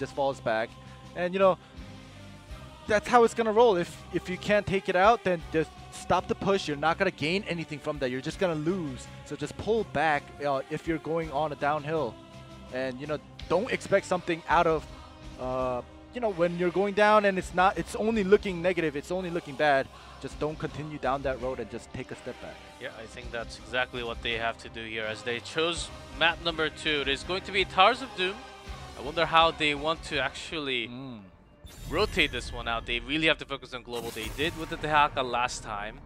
just falls back. And, you know, that's how it's going to roll. If you can't take it out, then just stop the push. You're not going to gain anything from that. You're just going to lose. So just pull back if you're going on a downhill. And, you know, don't expect something out of, you know, when you're going down and it's only looking negative, it's only looking bad. Just don't continue down that road and just take a step back. Yeah, I think that's exactly what they have to do here as they chose map number 2. It is going to be Towers of Doom. I wonder how they want to actually rotate this one out. They really have to focus on global. They did with the Dehaka last time.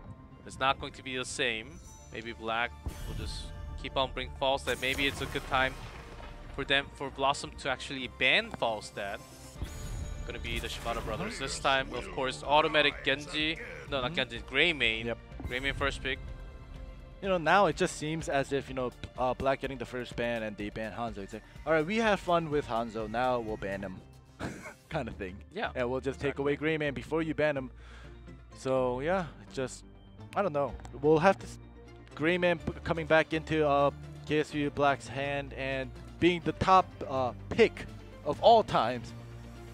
It's not going to be the same. Maybe Black will just keep on bringing Falstad. Maybe it's a good time for BlossoM to actually ban Falstad. Gonna be the Shimada brothers this time. Of course, automatic Genji. No, not Genji, Greymane. Yep. Greymane first pick. You know, now it just seems as if, you know, Black getting the first ban and they ban Hanzo. It's like, all right, we have fun with Hanzo. Now we'll ban him, kind of thing. Yeah. And we'll just take away Greymane before you ban him. So yeah, just I don't know. We'll have to Greymane coming back into KSV Black's hand and being the top pick of all times.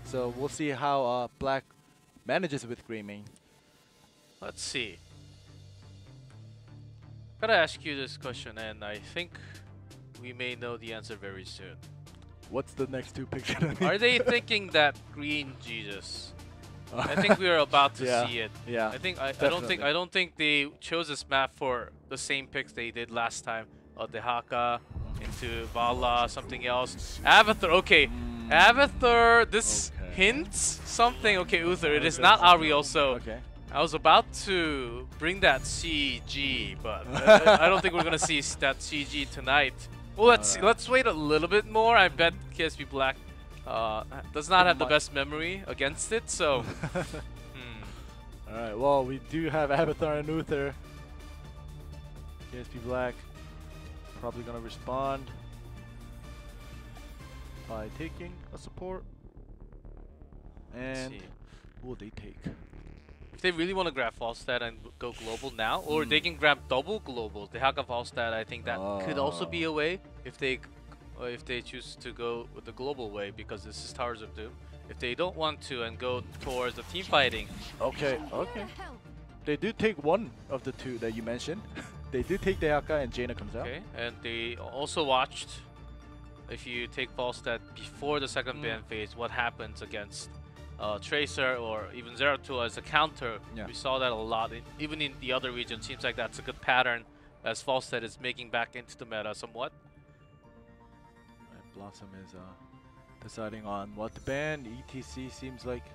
So we'll see how Black manages with Greymane. Let's see. Gotta ask you this question, and I think we may know the answer very soon. What's the next 2 pictures? Are they thinking that Green Jesus? I think we are about to see it. Yeah. I don't think they chose this map for the same picks they did last time. Dehaka into Vala, something else. Avatar, okay. Avatar, this hints something. Okay, Uther, it is not Ariel, so I was about to bring that CG, but I don't think we're gonna see that CG tonight. Well, let's wait a little bit more. I bet KSV Black does not have the best memory against it, so. Alright, well, we do have Avatar and Uther. KSV Black probably gonna respond by taking a support. And who will they take? If they really want to grab Falstad and go global now, or they can grab double global. The Haka Falstad, I think that could also be a way if they choose to go with the global way, because this is Towers of Doom. If they don't want to and go towards the team fighting. Okay. They do take one of the 2 that you mentioned. They do take Dehaka and Jaina comes out. Okay, and they also watched, if you take Falstad before the second ban phase, what happens against Tracer or even Zeratul as a counter. Yeah. We saw that a lot, even in the other regions. Seems like that's a good pattern as Falstad is making back into the meta somewhat. Right, BlossoM is deciding on what to ban. ETC seems like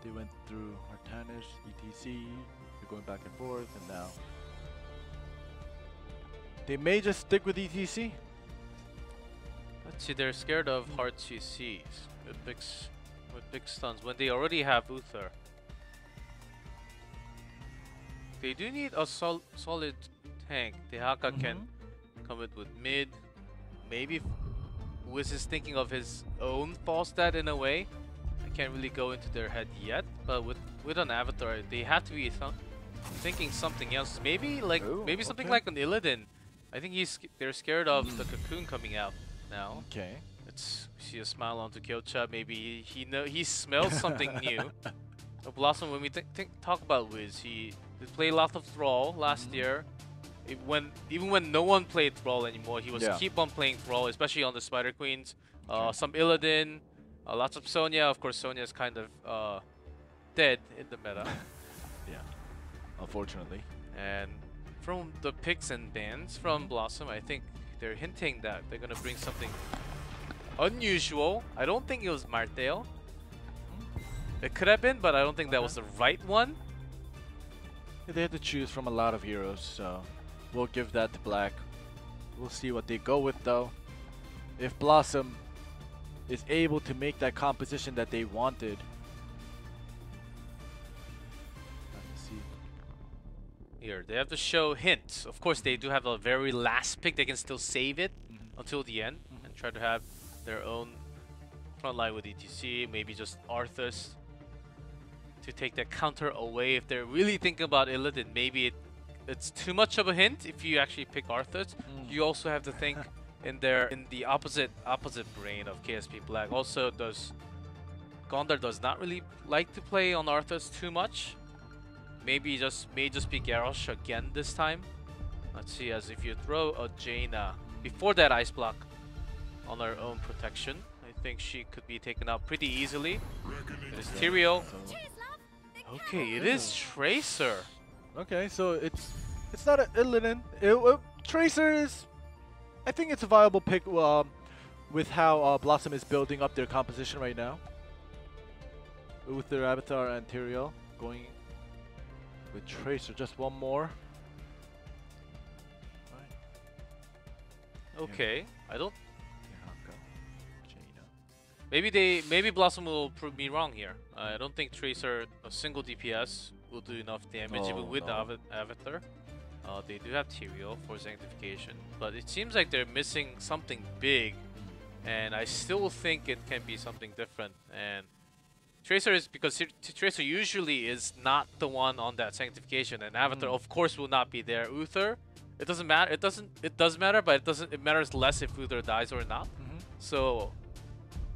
they went through Artanish, ETC, they're going back and forth, and now they may just stick with ETC. Let's see, they're scared of hard CCs with big stuns when they already have Uther. They do need a solid tank. Dehaka can come in with mid. Maybe Wiz is thinking of his own Falstad in a way. I can't really go into their head yet, but with an Avatar, they have to be thinking something else. Maybe like something like an Illidan. I think they're scared of the cocoon coming out now. Okay. Let's see a smile onto Kyocha. Maybe he smells something new. BlossoM, when we talk about Wiz, he played a lot of Thrall last year. Even when no one played Thrall anymore, he was keep on playing Thrall, especially on the Spider Queens. Some Illidan, lots of Sonya. Of course, Sonya is kind of dead in the meta. Yeah, unfortunately. And from the picks and bans from BlossoM, I think they're hinting that they're gonna bring something unusual. I don't think it was Martel. It could have been, but I don't think that was the right one. Yeah, they had to choose from a lot of heroes, so we'll give that to Black. We'll see what they go with, though. If BlossoM is able to make that composition that they wanted. Let's see. Here, they have to show hints. Of course, they do have a very last pick. They can still save it until the end and try to have their own front line with ETC, maybe just Arthas to take that counter away. If they're really thinking about Illidan, maybe it's too much of a hint if you actually pick Arthas. You also have to think in the opposite brain of KSV Black. Also, Gondar does not really like to play on Arthas too much. May just be Garrosh again this time. Let's see, as if you throw a Jaina before that ice block on her own protection, I think she could be taken out pretty easily. It is Tyrael. Okay, it is Tracer. Okay, so it's not a Illidan. Tracer is, I think it's a viable pick with how BlossoM is building up their composition right now. With their Avatar and Tyrael going with Tracer, just one more. Okay, I don't. Maybe BlossoM will prove me wrong here. I don't think Tracer, a single DPS, will do enough damage even with the Avatar. They do have Tyrael for Sanctification, but it seems like they're missing something big, and I still think it can be something different. And Tracer is because Tracer usually is not the one on that Sanctification, and Avatar of course will not be there. Uther, it doesn't matter. It does matter, but it matters less if Uther dies or not. So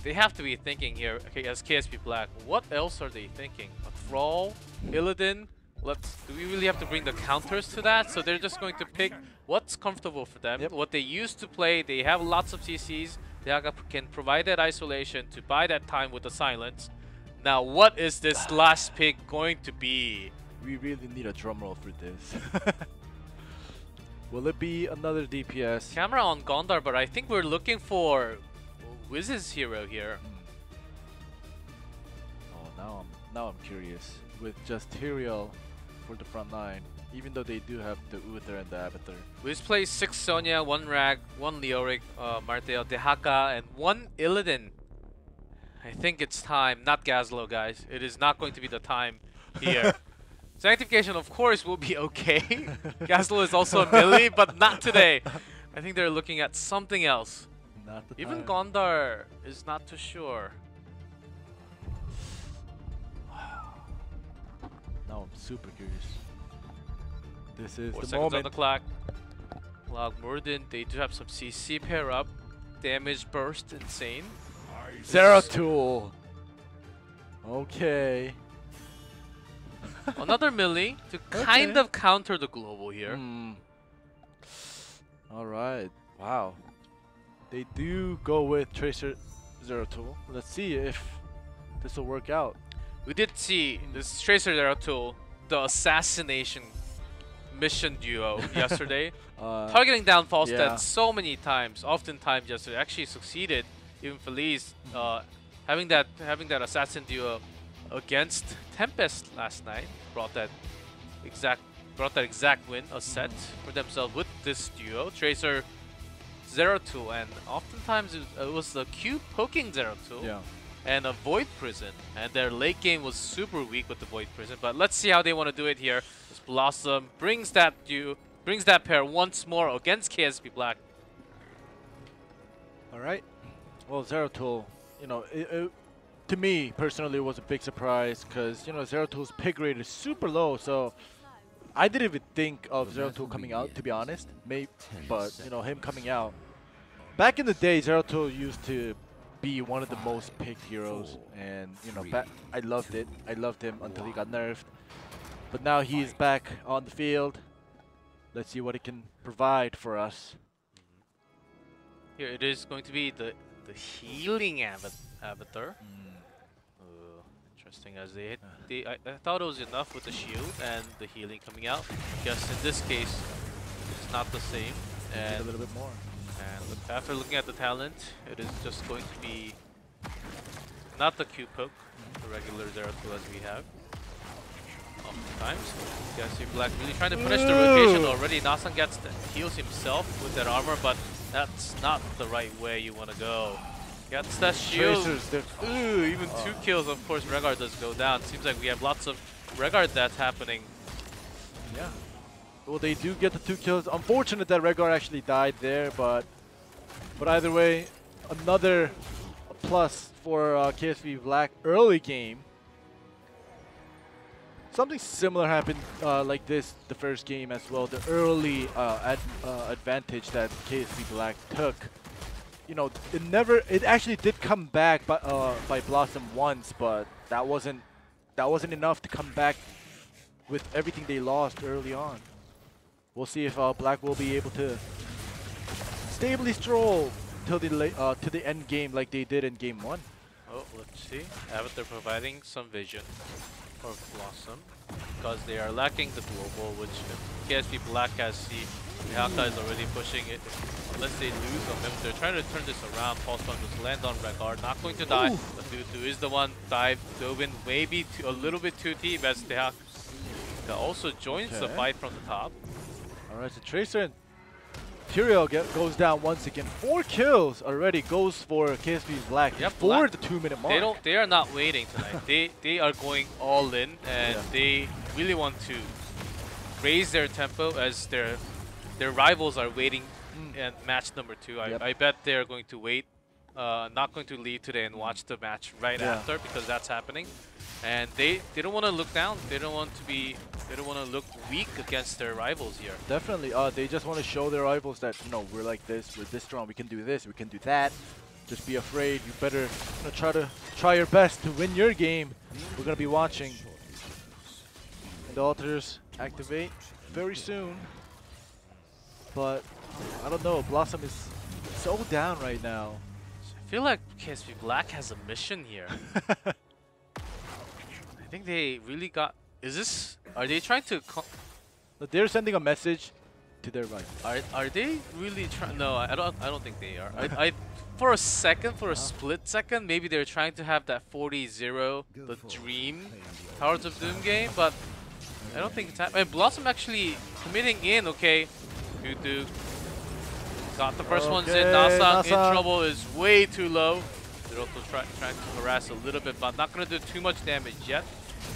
they have to be thinking here, okay, as KSV Black, what else are they thinking? A Thrall? Illidan? Do we really have to bring the counters to that? So they're just going to pick what's comfortable for them, what they used to play. They have lots of CCs. They can provide that isolation to buy that time with the silence. Now, what is this last pick going to be? We really need a drum roll for this. Will it be another DPS? Camera on Gondar, but I think we're looking for Wiz's hero here. Oh, now I'm curious. With just Tyrael for the front line, even though they do have the Uther and the Avatar. Wiz plays 6 Sonya, 1 Rag, 1 Leoric, Martel, Dehaka, and 1 Illidan. I think it's time. Not Gazlo, guys. It is not going to be the time here. Sanctification, of course, will be okay. Gazlo is also a melee, but not today. I think they're looking at something else. Even Gondar is not too sure. Now I'm super curious. This is 4 the seconds moment. on the clock. Murden, they do have some CC pair up. Damage burst, insane. Zeratul. Okay. Another melee to kind of counter the global here. Alright. Wow. They do go with Tracer Zeratul. Let's see if this will work out. We did see this Tracer Zeratul, the assassination mission duo yesterday. Targeting down false dead so many times, oftentimes yesterday. Actually succeeded. Even Feliz having that assassin duo against Tempest last night brought that exact win, a set for themselves with this duo. Tracer Zeratul, and oftentimes it was the Q poking Zeratul and a Void Prison, and their late game was super weak with the Void Prison. But let's see how they want to do it here. As BlossoM brings that pair once more against KSV Black. All right. Well, Zeratul, you know, to me personally, it was a big surprise because, you know, Zeratul's pick rate is super low. So I didn't even think of Zeratul coming out, to be honest. But, you know, him coming out. Back in the day, Zeratul used to be one of the most picked heroes. And, you know, I loved it. I loved him until he got nerfed. But now he's back on the field. Let's see what he can provide for us. Here it is going to be the healing avatar. Interesting, as they hit. I thought it was enough with the shield and the healing coming out. Just in this case, it's not the same. And a little bit more. And after looking at the talent, it is just going to be not the Q poke, the regular Zeratul as we have. Oftentimes, KSV Black really trying to punish the rotation already. Nasan gets the heals himself with that armor, but that's not the right way you want to go. Gets that shield. Ooh, even 2 kills. Of course, Regard does go down. Seems like we have lots of Regard that's happening. Yeah. Well, they do get the 2 kills. Unfortunate that Regard actually died there, but either way, another plus for KSV Black early game. Something similar happened like this the first game as well. The early advantage that KSV Black took. You know, it actually did come back by BlossoM once, but that wasn't enough to come back with everything they lost early on. We'll see if Black will be able to stably stroll till to the end game like they did in game 1. Oh, let's see. Avatar providing some vision for BlossoM because they are lacking the global, which KSV Black has seen. Mihaka is already pushing it. Unless they lose on them, they're trying to turn this around. Pulse Bomb just land on Regard, not going to die. But Dudu is the one dive. Dobin maybe a little bit too deep as Tehak also joins the fight from the top. Alright, so Tracer and Tyrael goes down once again. 4 kills already goes for KSV Black before the 2-minute mark. They are not waiting tonight. they are going all in, and they really want to raise their tempo as their rivals are waiting at match number 2. I bet they're going to wait, not going to leave today and watch the match right after, because that's happening. And they don't want to look down. They don't want to look weak against their rivals here. Definitely. They just want to show their rivals that, you know, we're like this, we're this strong, we can do this, we can do that. Just be afraid. You better try your best to win your game. We're gonna be watching. And the altars activate very soon. But I don't know, BlossoM is so down right now. I feel like KSV Black has a mission here. I think they really got. Are they trying to? They're sending a message to their rival. Are they really trying? No, I don't think they are. For a split second, maybe they're trying to have that 40-0, the dream Towers of Doom game, but I don't think it's happening. And BlossoM actually committing in. Okay, Dudu got the first ones in. Nasang in trouble, is way too low. They're also trying to harass a little bit, but not going to do too much damage yet.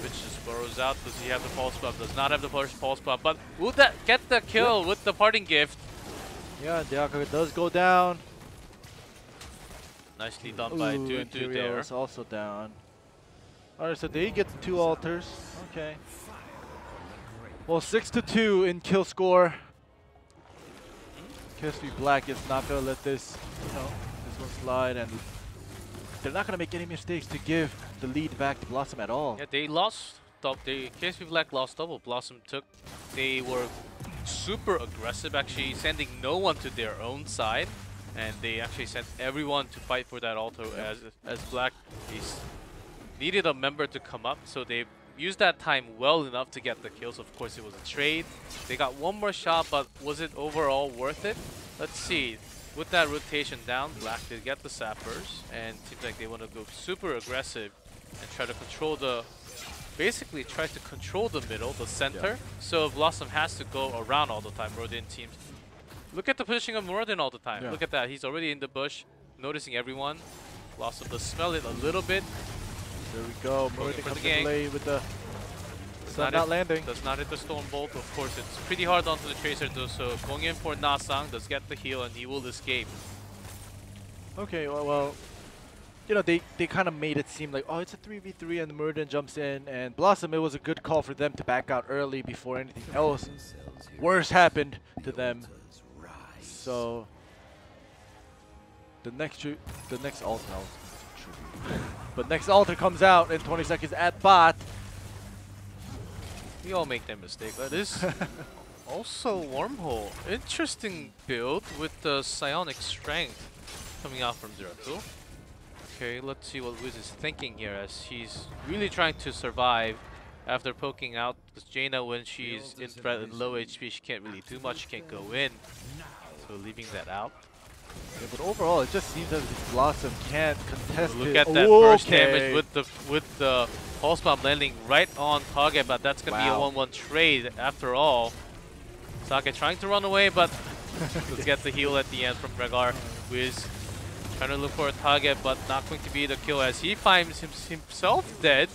Which just burrows out. Does he have the pulse buff? Does not have the pulse buff, but will that get the kill with the parting gift? Yeah, Deaka does go down. Nicely done by Dudu there. Is also down. Alright, so they get 2 altars. Okay. Well, 6-2 in kill score. KSV Black is not gonna let this one slide, and they're not gonna make any mistakes to give the lead back to BlossoM at all. Yeah, they lost. KSV Black lost double. BlossoM took. They were super aggressive, actually sending no one to their own side, and they actually sent everyone to fight for that altar. As Black needed a member to come up, so they used that time well enough to get the kills. Of course, it was a trade. They got one more shot, but was it overall worth it? Let's see. With that rotation down, Black did get the sappers, and seems like they want to go super aggressive and try to control basically try to control the middle, the center. So BlossoM has to go around all the time. Rodin teams. Look at the pushing of Rodin all the time. Look at that. He's already in the bush, noticing everyone. BlossoM does smell it a little bit. There we go. Rodin comes to play with the sun not landing. Does not hit the Storm Bolt. Of course, it's pretty hard onto the Tracer though. So going in for Nasang, does get the heal, and he will escape. Okay, well, you know, they kind of made it seem like, oh, it's a 3v3 and Murden jumps in, and BlossoM, it was a good call for them to back out early before anything else worse happened to them. So the next altar, but next altar comes out in 20 seconds at bot. We all make that mistake. That is also Wormhole. Interesting build with the Psionic Strength coming out from Zeratul. Okay, let's see what Wiz is thinking here, as he's really trying to survive after poking out. Because Jaina, when she's in threat and low HP, she can't really do much, she can't go in. So leaving that out. Yeah, but overall, it just seems as if BlossoM can't contest it. Look at that first damage with the Pulse Bomb landing right on target, but that's going to be a 1-1 trade after all. Sake trying to run away, but let's get the heal at the end from Regar. Wiz trying to look for a target, but not going to be the kill, as he finds himself dead.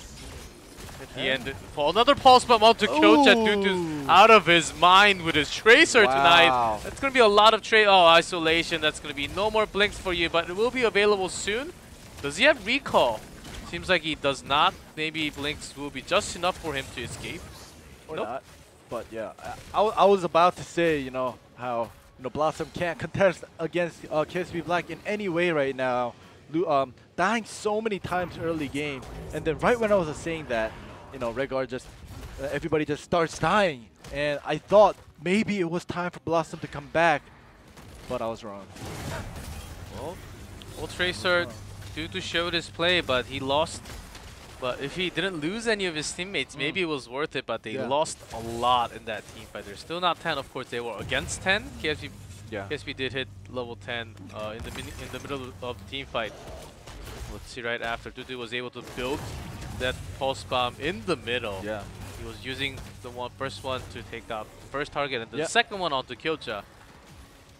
At the end, another Pulse Bomb onto Coach at Dudu's out of his mind with his Tracer tonight. That's going to be a lot of isolation. That's going to be no more blinks for you, but it will be available soon. Does he have recall? Seems like he does not. Maybe Blinks will be just enough for him to escape. Or Nope. not. But yeah, I was about to say, you know, how BlossoM can't contest against KSV Black in any way right now. Dying so many times early game, and then right when I was saying that, Regar just everybody just starts dying, and I thought maybe it was time for BlossoM to come back, but I was wrong. Well, Old Tracer due to show this play, but he lost. But if he didn't lose any of his teammates, maybe it was worth it, but they lost a lot in that team fight. They're still not 10, of course, they were against 10. KSV did hit level 10 in the middle of the team fight. Let's see right after. Dudu was able to build that pulse bomb in the middle. Yeah. He was using the first one to take out the first target and the second one onto Kyocha.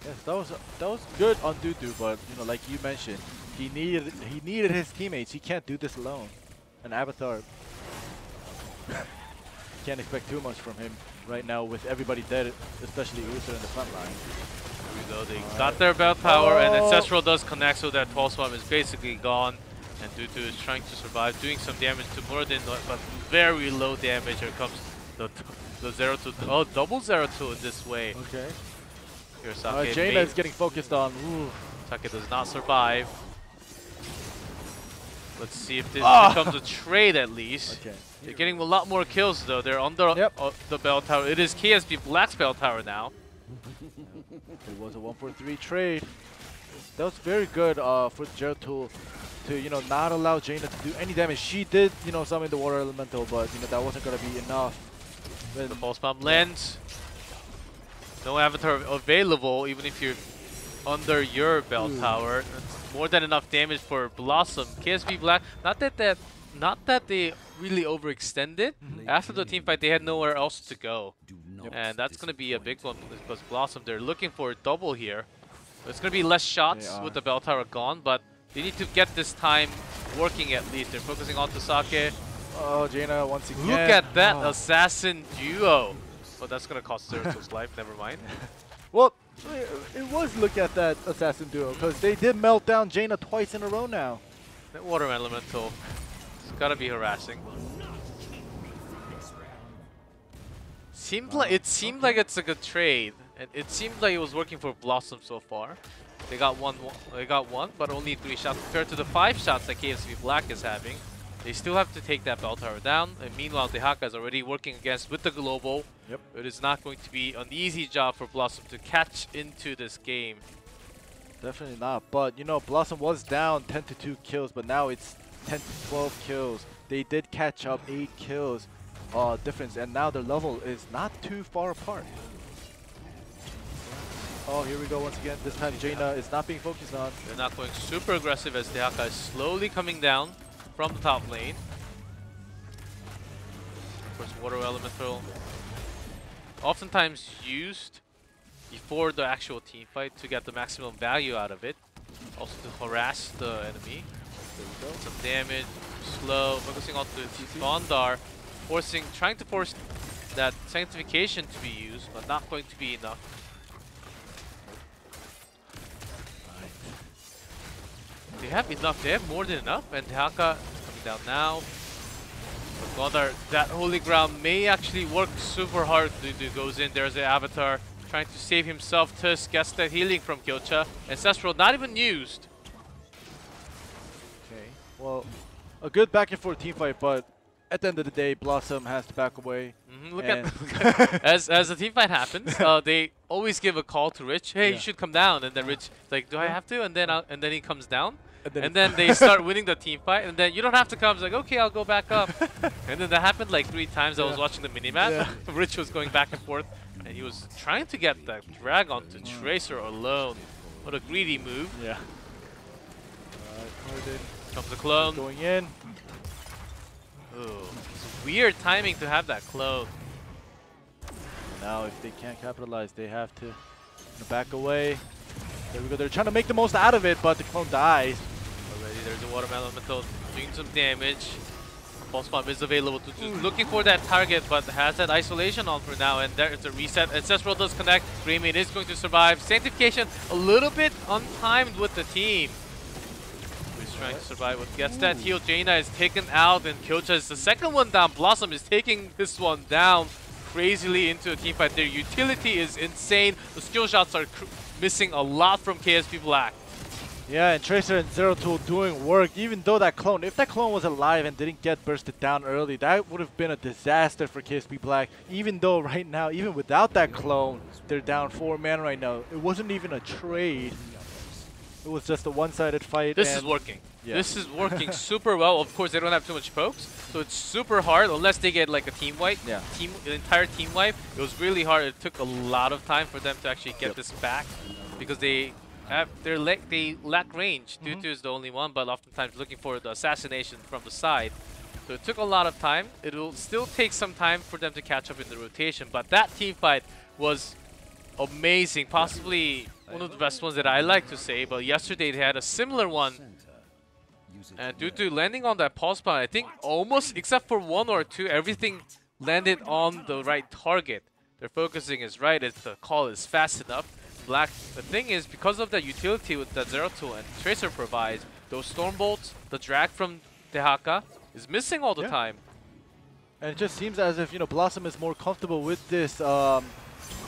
Yes, that was good on Dudu, but like you mentioned, he needed his teammates. He can't do this alone. An Avatar. Can't expect too much from him right now with everybody dead, especially Uther in the front line. Here we go. They got their belt power, and Ancestral does connect, so that pulse bomb is basically gone. And Dudu is trying to survive, doing some damage to Muradin, but very low damage. Here comes the 0-2. Oh, double 0-2 in this way. Okay. Here, Sake. Jaina is getting focused on. Ooh. Sake does not survive. Let's see if this becomes a trade at least. Okay. They're getting a lot more kills though. They're on the bell tower. It is KSV Black's bell tower now. It was a 1-4-3 trade. That was very good for Zeratul to not allow Jaina to do any damage. She did summon the water elemental, but that wasn't gonna be enough. The pulse bomb lands. No avatar available, even if you're under your bell tower. More than enough damage for BlossoM. KSV Black, not that they really overextended. After the team fight, they had nowhere else to go. And that's going to be a big one because BlossoM, they're looking for a double here. It's going to be less shots with the bell tower gone, but they need to get this time working at least. They're focusing on Sake. Oh, Jaina once again. Look at that assassin duo. Oh, that's going to cost Zerato's life. Never mind. Well, it was look at that assassin duo because they did melt down Jaina twice in a row now. That water elemental, it's gotta be harassing. It seemed like it's a good trade, and it seemed like it was working for BlossoM so far. They got one, but only 3 shots compared to the 5 shots that KSV Black is having. They still have to take that bell tower down, and meanwhile, Dehaka is already working with the global. Yep. It is not going to be an easy job for BlossoM to catch into this game. Definitely not, but BlossoM was down 10-2 kills, but now it's 10-12 kills. They did catch up 8 kills difference, and now their level is not too far apart. Oh, here we go once again. This time Jaina is not being focused on. They're not going super aggressive as Dehaka is slowly coming down from the top lane. Of course, water elemental oftentimes used before the actual team fight to get the maximum value out of it. Also to harass the enemy. There we go. Some damage, slow, focusing on the Bondar, trying to force that sanctification to be used, but not going to be enough. They have enough, they have more than enough, and Dehaka coming down now. But Gondar, that holy ground may actually work super hard. Dudu goes in, there's the Avatar trying to save himself. Tusk gets the healing from Kyocha. Ancestral not even used. Okay, well, a good back and forth team fight, but at the end of the day, BlossoM has to back away. Look at as the team fight happens, they always give a call to Rich. Hey, you should come down, and then Rich is like, do I have to? And then he comes down. And then they start winning the team fight, and then you don't have to come. It's like, okay, I'll go back up. And then that happened like 3 times. I was watching the minimap. Rich was going back and forth, and he was trying to get that drag onto Tracer alone. What a greedy move. Yeah. Comes the clone. Going in. Ooh, it's weird timing to have that clone. Now, if they can't capitalize, they have to back away. There we go. They're trying to make the most out of it, but the clone dies. Already, there's a water elemental doing some damage. Pulse bomb is available to just looking for that target, but has that isolation on for now. And there's a reset. Ancestral does connect. Greymane is going to survive. Sanctification a little bit untimed with the team. He's trying to survive. What gets that heal, Jaina is taken out, and Kyocha is the second one down. BlossoM is taking this one down crazily into a team fight. Their utility is insane. The skill shots are missing a lot from KSV Black. Yeah, and Tracer and Zero Tool doing work, even though that clone, if that clone was alive and didn't get bursted down early, that would have been a disaster for KSV Black. Even though right now, even without that clone, they're down 4 man right now. It wasn't even a trade. It was just a one-sided fight. This is working. Yeah. This is working super well. Of course, they don't have too much pokes, so it's super hard unless they get like a team wipe. Yeah. The entire team wipe. It was really hard. It took a lot of time for them to actually get this back because they lack range. Dutu is the only one, but oftentimes looking for the assassination from the side. So it took a lot of time. It will still take some time for them to catch up in the rotation, but that team fight was amazing. Possibly one of the best ones that I like to say, but yesterday they had a similar one. And Dutu landing on that pulse bomb, I think almost, except for 1 or 2, everything landed on the right target. Their focusing is right, the call is fast enough. Black, the thing is, because of the utility with that Zero Tool and Tracer provides, those Storm Bolts, the drag from Dehaka is missing all the time. And it just seems as if, you know, BlossoM is more comfortable with this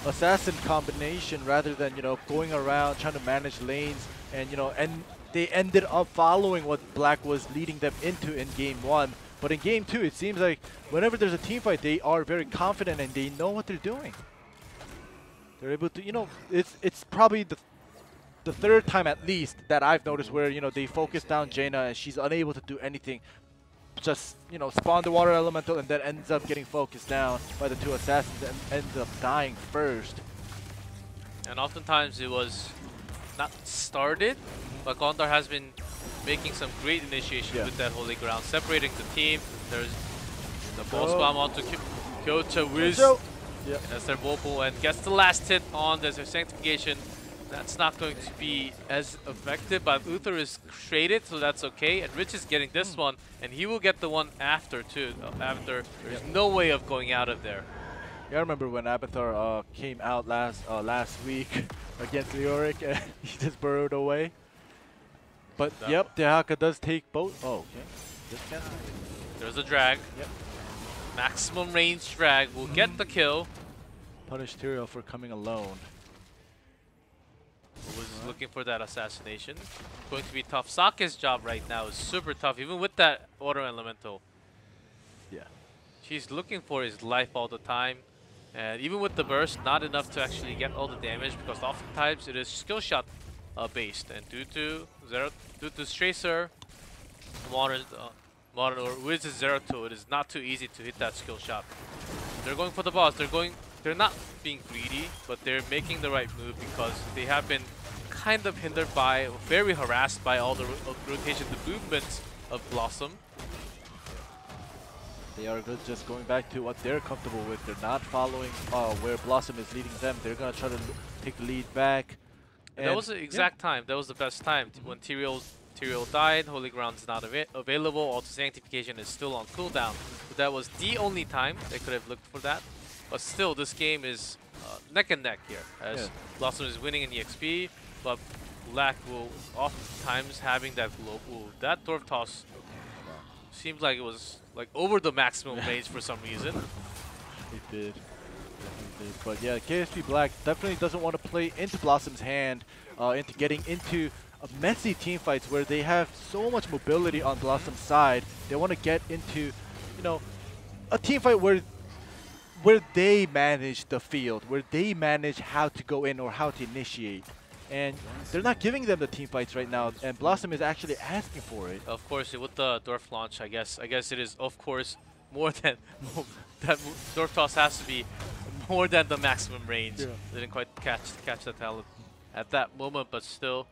assassin combination rather than, you know, going around trying to manage lanes, and, you know, and they ended up following what Black was leading them into in game 1. But in game 2, it seems like whenever there's a team fight, they are very confident and they know what they're doing. They're able to, you know, it's probably the third time at least that I've noticed where, you know, they focus down Jaina and she's unable to do anything. Just, you know, spawn the water elemental and then ends up getting focused down by the 2 assassins and ends up dying first. And oftentimes it was not started, but Gondar has been making some great initiation with that holy ground, separating the team. There's the pulse bomb onto Kyocha Wiz. As their Bobo and gets the last hit on their sanctification. That's not going to be as effective, but Uther is traded, so that's okay. And Rich is getting this one, and he will get the one after too. There's no way of going out of there. Yeah, I remember when Abathar came out last week against Leoric, and he just burrowed away. But yep, Dehaka does take both. Oh, okay. There's a drag. Yep. Maximum range drag will get the kill. Punish Tyrael for coming alone. Was looking for that assassination. Going to be tough. Sake's job right now is super tough, even with that Auto Elemental. Yeah. She's looking for his life all the time. And even with the burst, not enough to actually get all the damage, because oftentimes it is skill shot based. And Dutu's Tracer, Modern or Wiz's Zero Tool, it is not too easy to hit that skill shot. They're going for the boss. They're not being greedy, but they're making the right move because they have been kind of hindered by, very harassed by all the rotation, the movements of BlossoM. They are good just going back to what they're comfortable with. They're not following where BlossoM is leading them. They're going to try to take the lead back. And that was the exact time. That was the best time. When Tyrael died, Holy Ground's not available, also Sanctification is still on cooldown. So that was the only time they could have looked for that. But still, this game is neck and neck here, as BlossoM is winning in the XP, but Black will oftentimes having that global. That Dwarf Toss seems like it was like over the maximum range for some reason. It did. Definitely did. But yeah, KSV Black definitely doesn't want to play into BlossoM's hand, into getting into messy team fights where they have so much mobility on BlossoM's side. They want to get into, you know, a team fight where they manage the field, where they manage how to go in or how to initiate. And they're not giving them the team fights right now, and BlossoM is actually asking for it. Of course, with the Dwarf launch, I guess it is, of course, more than that Dwarf Toss has to be more than the maximum range. They didn't quite catch that talent at that moment, but still,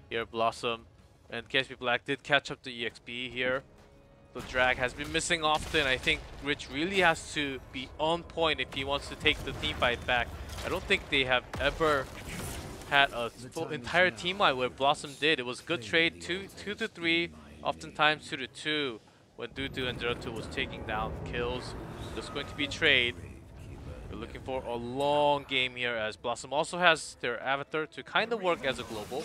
here BlossoM and KSV Black did catch up to EXP here. The drag has been missing often. I think Rich really has to be on point if he wants to take the team fight back. I don't think they have ever had a full entire team fight where BlossoM did. It was good trade, 2 to 3, oftentimes 2 to 2 when Dutu and Zero Two was taking down kills. There's going to be trade. We're looking for a long game here, as BlossoM also has their avatar to kind of work as a global.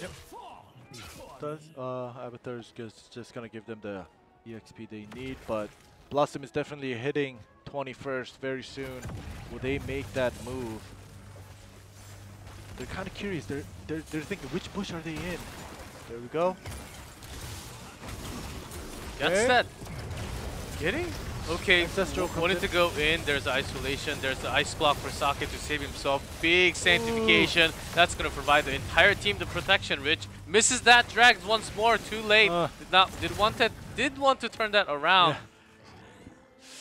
does. Avatar is just gonna give them the EXP they need, but BlossoM is definitely hitting 21st very soon. Will they make that move? They're kind of curious. They're thinking, which bush are they in? There we go. That's that. Getting? Okay, Ancestral wanted to go in. There's the isolation. There's the ice block for Sake to save himself. Big sanctification. That's going to provide the entire team the protection. Rich misses that. Drags once more. Too late. Did want to turn that around. Yeah.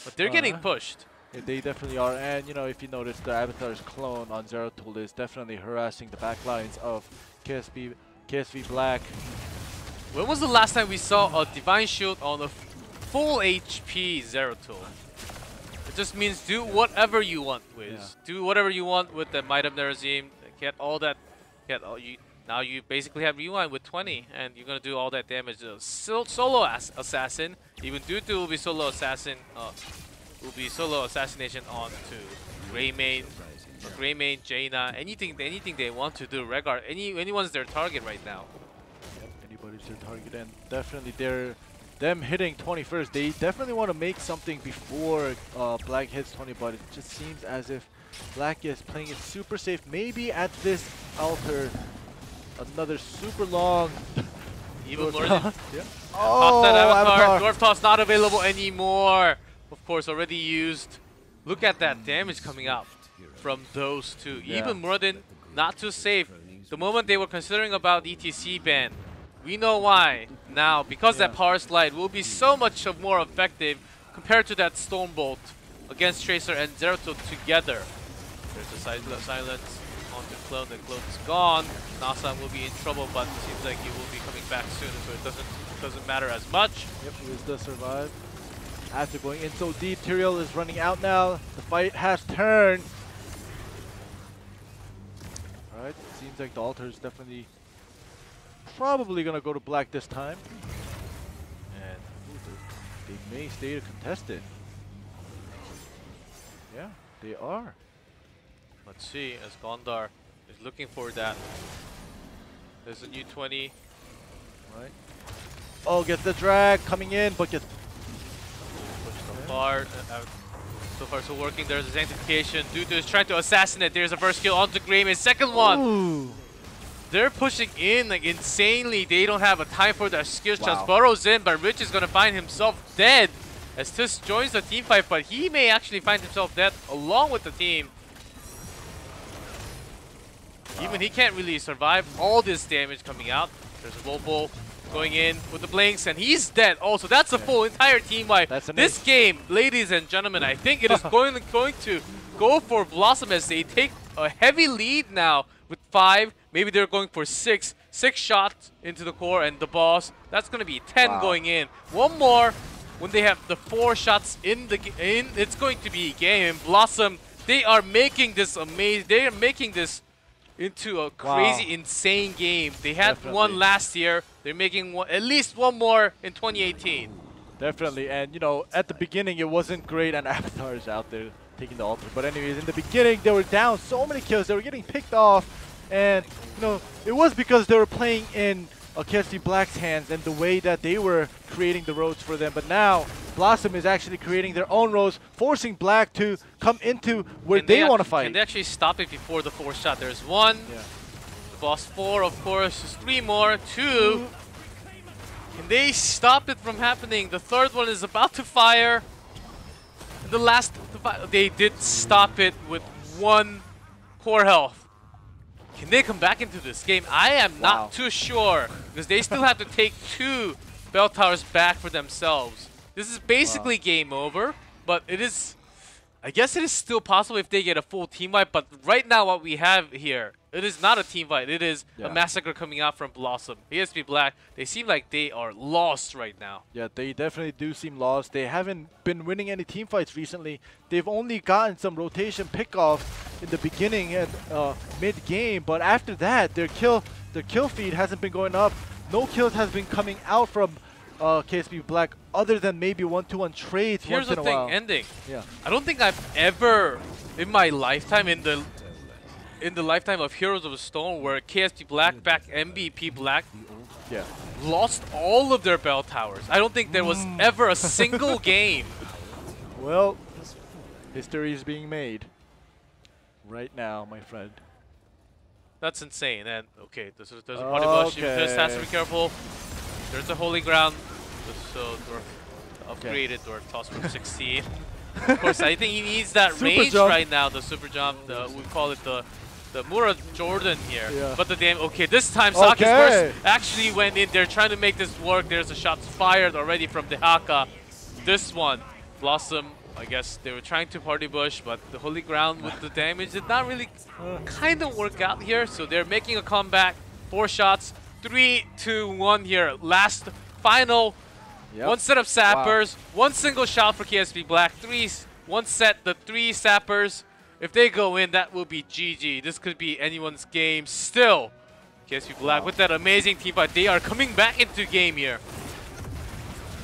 But they're getting pushed. Yeah, they definitely are. And you know, if you notice, the Avatar's clone on Zeratul is definitely harassing the backlines of KSV Black. When was the last time we saw a Divine Shield on a full HP Zeratul? It just means do whatever you want, Wiz. Yeah. Do whatever you want with the Might of Nerazim. Get all that. Now you basically have Rewind with 20, and you're gonna do all that damage. Solo assassin. Even Dutu will be solo assassin. Will be solo assassination on to Greymane, Jaina. Anything they want to do. Regard anyone's their target right now. Yep, anybody's their target, and definitely them hitting 21st. They definitely want to make something before Black hits 20, but it just seems as if Black is playing it super safe. Maybe at this altar, another super long. Even more than yeah. Oh, that Avatar. Dwarf Toss not available anymore. Of course, already used. Look at that damage coming out from those two. Yeah. Even Muradin, not too safe. The moment they were considering about ETC ban, we know why now. Because that Power Slide will be so much more effective compared to that Stormbolt against Tracer and Zeratul together. There's a silence on the clone. The clone is gone. Nasam will be in trouble, but it seems like he will be coming back soon, so it doesn't matter as much. Yep, Wiz does survive. After going in so deep, Tyrael is running out now. The fight has turned. Alright, seems like the altar is definitely probably gonna go to Black this time. And they may stay contested. Yeah, they are. Let's see, as Gondar is looking for that. There's a new 20. Right. Oh, gets the drag coming in, but gets so far, so working. There's a sanctification. Dudu is trying to assassinate. There's a first kill onto Greymane. Second one. Ooh. They're pushing in like insanely. They don't have a time for their skills. Just burrows in, but Rich is gonna find himself dead as Tis joins the team fight. But he may actually find himself dead along with the team. Even he can't really survive all this damage coming out. There's a Lobo going in with the blinks, and he's dead. Also, that's a full entire team wipe. This game, ladies and gentlemen, I think it is going to go for BlossoM as they take a heavy lead now with 5. Maybe they're going for 6. 6 shots into the core, and the boss. That's going to be 10 going in. One more when they have the 4 shots in the it's going to be a game. And BlossoM, they are making this amazing. They are making this into a crazy, insane game. They had one last year. They're making at least one more in 2018. Definitely, and you know, at the beginning it wasn't great, and Avatar is out there taking the altar. But anyways, in the beginning they were down so many kills. They were getting picked off, and you know, it was because they were playing in KSV Black's hands and the way that they were creating the roads for them. But now BlossoM is actually creating their own roads, forcing Black to come into where they want to fight. Can they actually stop it before the 4th shot? There's 1. Yeah. The boss 4, of course. There's 3 more. 2. Can they stop it from happening? The 3rd one is about to fire. And the last, they did stop it with 1 core health. Can they come back into this game? I am not too sure, because they still have to take 2 bell towers back for themselves. This is basically game over, but it is, I guess it is still possible if they get a full team wipe, but right now what we have here, it is not a team fight, it is a massacre coming out from BlossoM. KSV Black, they seem like they are lost right now. Yeah, they definitely do seem lost. They haven't been winning any team fights recently. They've only gotten some rotation pickoff in the beginning and mid-game, but after that, their kill feed hasn't been going up. No kills has been coming out from KSV Black, other than maybe 1-2-1 trades once in a while. Here's the thing, ending. Yeah. I don't think I've ever, in my lifetime, in the lifetime of Heroes of the Stone, where KSV Black back MVP Black. Yeah. lost all of their bell towers. I don't think there was ever a single game. Well, history is being made right now, my friend. That's insane. And okay, there's a party bush. You just have to be careful. There's a holy ground. So upgraded Dwarf toss from 16. Of course, I think he needs that range jump. right now. The super jump. We call it the Mura Jordan here. Yeah. But the damn this time Saki's burst actually went in. They're trying to make this work. There's a shots fired already from the Haka. This one, BlossoM. I guess they were trying to party bush, but the holy ground with the damage did not really kind of work out here. So they're making a comeback. 4 shots, 3, 2, 1 here. Last, final, one set of sappers, one single shot for KSV Black. 1 set, the 3 sappers. If they go in, that will be GG. This could be anyone's game. Still, KSV Black with that amazing team fight. They are coming back into game here.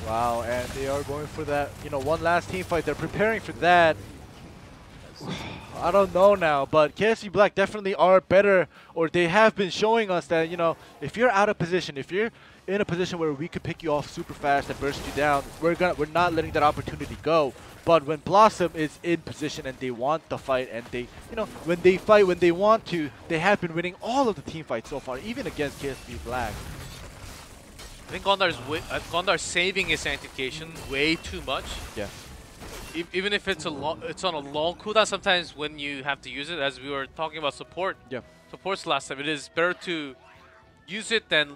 Wow, and they are going for that, one last team fight. They're preparing for that. I don't know now, but KSV Black definitely are better, or they have been showing us that, if you're out of position, if you're in a position where we could pick you off super fast and burst you down, we're not letting that opportunity go. But when BlossoM is in position and they want the fight, and they, when they fight when they want to, they have been winning all of the team fights so far, even against KSV Black. I think Gondar's saving his sanctification way too much. Yeah. Even if it's on a long cooldown, sometimes when you have to use it, as we were talking about support. Yeah. Supports last time, it is better to use it than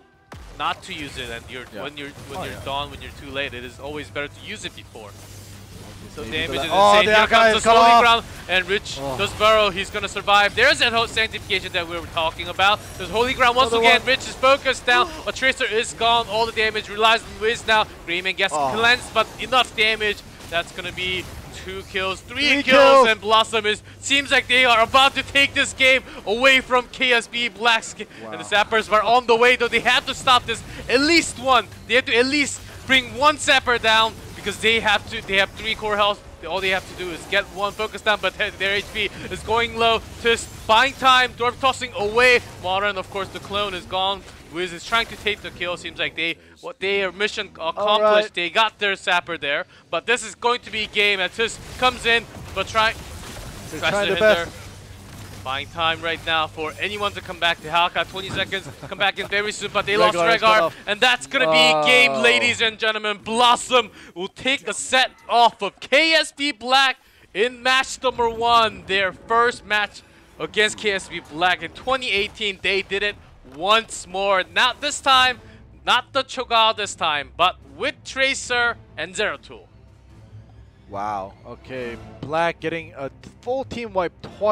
not to use it. And when you're done, when you're too late, it is always better to use it before. So damage is insane. Here comes the holy ground, and Rich does burrow. He's gonna survive. There's that sanctification that we were talking about. There's holy ground once again. Rich is focused down, but Tracer is gone. All the damage relies on Wiz now. Greyman gets cleansed, but enough damage. That's gonna be 2 kills, 3 kills, and BlossoM seems like they are about to take this game away from KSV Black. And the Sappers are on the way, though. They have to stop this. At least one. They have to at least bring 1 Sapper down, because they have 3 core health. All they have to do is get 1 focus down, but their HP is going low. Just buying time. Dwarf tossing away. Modern, of course, the clone is gone. Wiz is trying to take the kill. Seems like their mission accomplished. They got their sapper there, but this is going to be a game that just comes in, but tries to hinder. Buying time right now for anyone to come back to Haka. 20 seconds, come back in very soon, but they lost Rhaegar, and that's gonna be a game, ladies and gentlemen. BlossoM will take a set off of KSV Black in match number 1, their first match against KSV Black in 2018. They did it once more. Not this time, not the Cho'Gao this time, but with Tracer and Zeratul. Wow. Okay, Black getting a full team wipe twice.